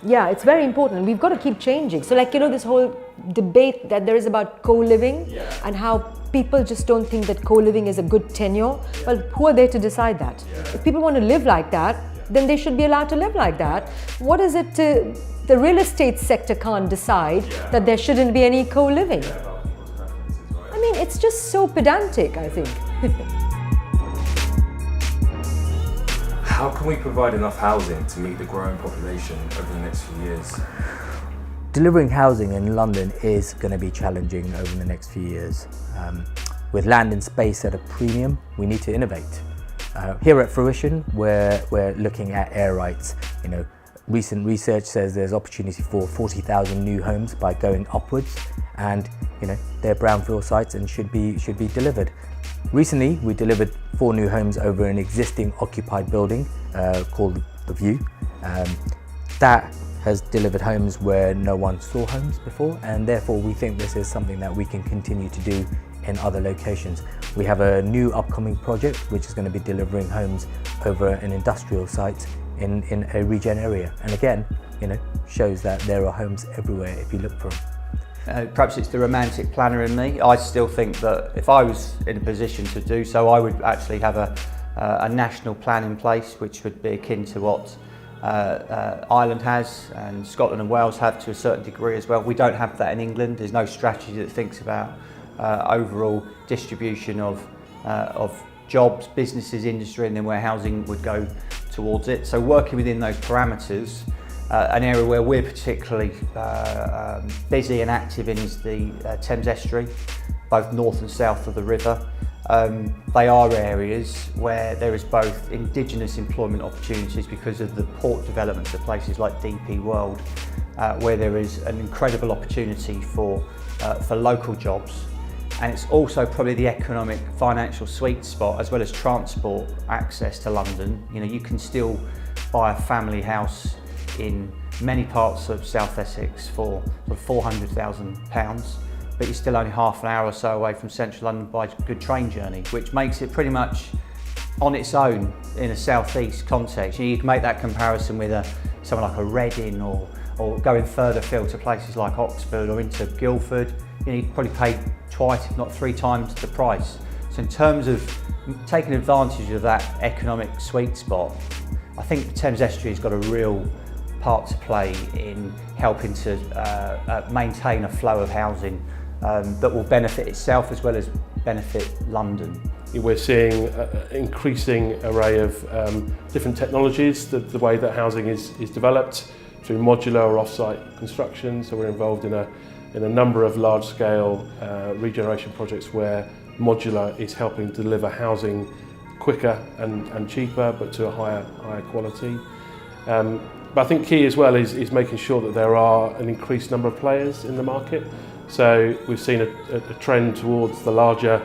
Yeah, it's very important. We've got to keep changing. So like, this whole debate that there is about co-living and how people just don't think that co-living is a good tenure. Well, who are they to decide that? If people want to live like that, then they should be allowed to live like that. What is it the real estate sector can't decide that there shouldn't be any co-living? I mean, it's just so pedantic, I think. How can we provide enough housing to meet the growing population over the next few years? Delivering housing in London is going to be challenging over the next few years. With land and space at a premium, we need to innovate. Here at Fruition, we're looking at air rights. Recent research says there's opportunity for 40,000 new homes by going upwards, and they're brownfield sites and should be delivered. Recently, we delivered 4 new homes over an existing occupied building called The View. That has delivered homes where no one saw homes before, and therefore we think this is something that we can continue to do in other locations. We have a new upcoming project which is going to be delivering homes over an industrial site in a regen area, and again, shows that there are homes everywhere if you look for them. Perhaps it's the romantic planner in me. I still think that if I was in a position to do so, I would actually have a national plan in place which would be akin to what Ireland has and Scotland and Wales have to a certain degree as well. We don't have that in England. There's no strategy that thinks about overall distribution of jobs, businesses, industry, and then where housing would go towards it. So working within those parameters, an area where we're particularly busy and active in is the Thames Estuary, both north and south of the river. They are areas where there is both indigenous employment opportunities because of the port developments of places like DP World, where there is an incredible opportunity for local jobs. And it's also probably the economic financial sweet spot, as well as transport access to London. You can still buy a family house in many parts of South Essex for £400,000, but you're still only half an hour or so away from central London by a good train journey, which makes it pretty much on its own in a southeast context. You can make that comparison with someone like a Reading or going further afield to places like Oxford or into Guildford. You probably pay twice, if not 3 times the price. So in terms of taking advantage of that economic sweet spot, I think the Thames Estuary has got a real part to play in helping to maintain a flow of housing that will benefit itself as well as benefit London. We're seeing an increasing array of different technologies, the way that housing is developed through modular or off-site construction. So we're involved in a number of large-scale regeneration projects where modular is helping deliver housing quicker and cheaper, but to a higher quality. But I think key as well is making sure that there are an increased number of players in the market. So we've seen a trend towards the larger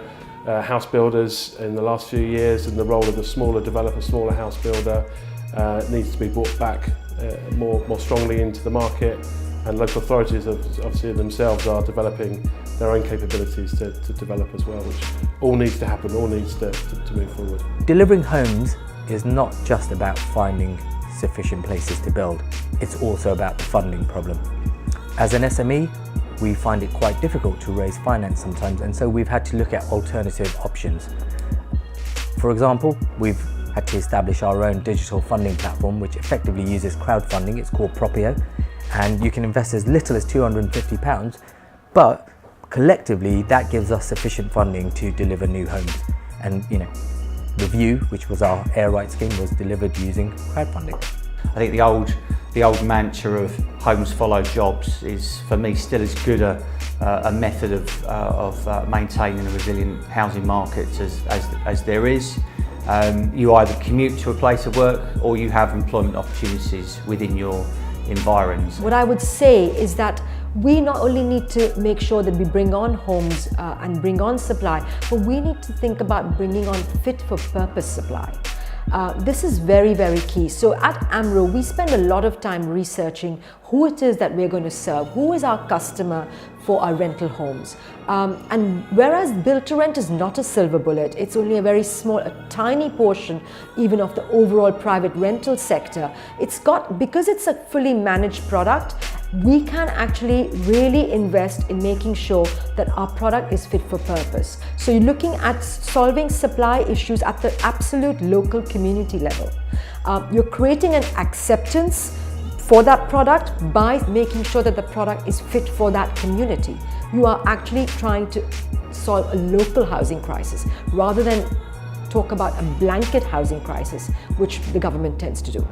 house builders in the last few years, and the role of the smaller developer, smaller house builder needs to be brought back more strongly into the market. And local authorities obviously themselves are developing their own capabilities to develop as well, which all needs to happen, all needs to move forward. Delivering homes is not just about finding sufficient places to build, it's also about the funding problem. As an SME, we find it quite difficult to raise finance sometimes, and so we've had to look at alternative options. For example, we've had to establish our own digital funding platform which effectively uses crowdfunding. It's called Propio, and you can invest as little as £250, but collectively that gives us sufficient funding to deliver new homes. And The View, which was our air rights scheme, was delivered using crowdfunding. I think the old mantra of homes follow jobs is, for me, still as good a method of maintaining a resilient housing market as there is. You either commute to a place of work or you have employment opportunities within your environs. What I would say is that we not only need to make sure that we bring on homes and bring on supply, but we need to think about bringing on fit for purpose supply. This is very, very key. So at AMRO, we spend a lot of time researching who it is that we're going to serve, who is our customer for our rental homes. And whereas build to rent is not a silver bullet, it's only a very small, a tiny portion even of the overall private rental sector. Because it's a fully managed product, we can actually really invest in making sure that our product is fit for purpose. So you're looking at solving supply issues at the absolute local community level. You're creating an acceptance for that product by making sure that the product is fit for that community. You are actually trying to solve a local housing crisis rather than talk about a blanket housing crisis, which the government tends to do.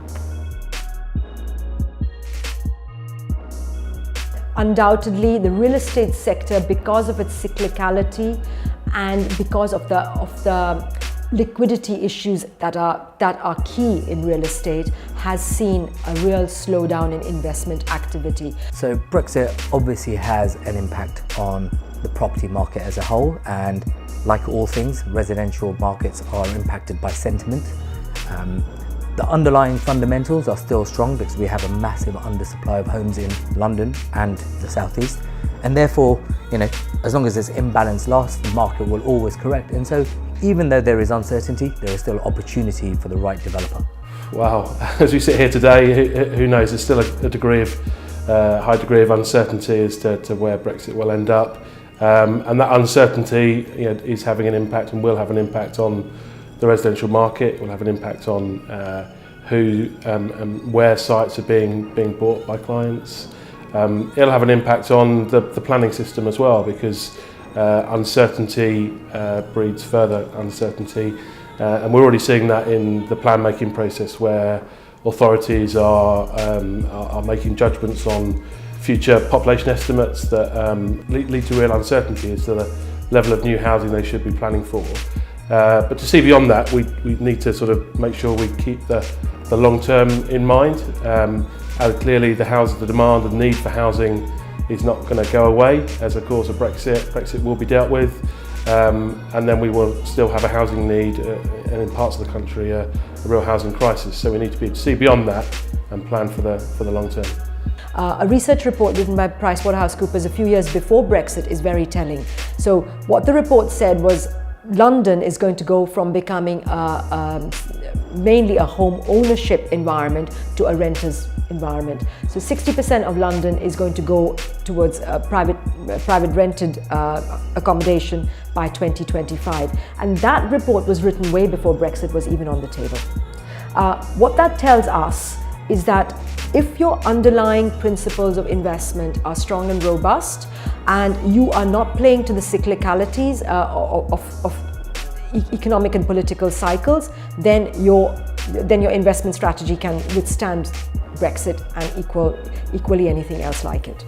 Undoubtedly, the real estate sector, because of its cyclicality and because of the liquidity issues that are key in real estate, has seen a real slowdown in investment activity. So Brexit obviously has an impact on the property market as a whole, and like all things, residential markets are impacted by sentiment. The underlying fundamentals are still strong because we have a massive undersupply of homes in London and the southeast, and therefore, as long as this imbalance lasts, the market will always correct. And so, even though there is uncertainty, there is still opportunity for the right developer. Wow, as we sit here today, who knows? There's still a high degree of uncertainty as to where Brexit will end up, and that uncertainty is having an impact and will have an impact on the residential market. Will have an impact on who and where sites are being bought by clients. It'll have an impact on the planning system as well, because uncertainty breeds further uncertainty, and we're already seeing that in the plan making process, where authorities are making judgments on future population estimates that lead to real uncertainty as to the level of new housing they should be planning for. But to see beyond that, we need to sort of make sure we keep the long term in mind. Clearly the demand and need for housing is not going to go away as a cause of Brexit. Brexit will be dealt with, and then we will still have a housing need, and in parts of the country a real housing crisis. So we need to see beyond that and plan for the long term. A research report written by PricewaterhouseCoopers a few years before Brexit is very telling. So what the report said was London is going to go from becoming mainly a home ownership environment to a renter's environment. So 60% of London is going to go towards private rented accommodation by 2025. And that report was written way before Brexit was even on the table. What that tells us is that if your underlying principles of investment are strong and robust, and you are not playing to the cyclicalities of economic and political cycles, then your investment strategy can withstand Brexit and equally anything else like it.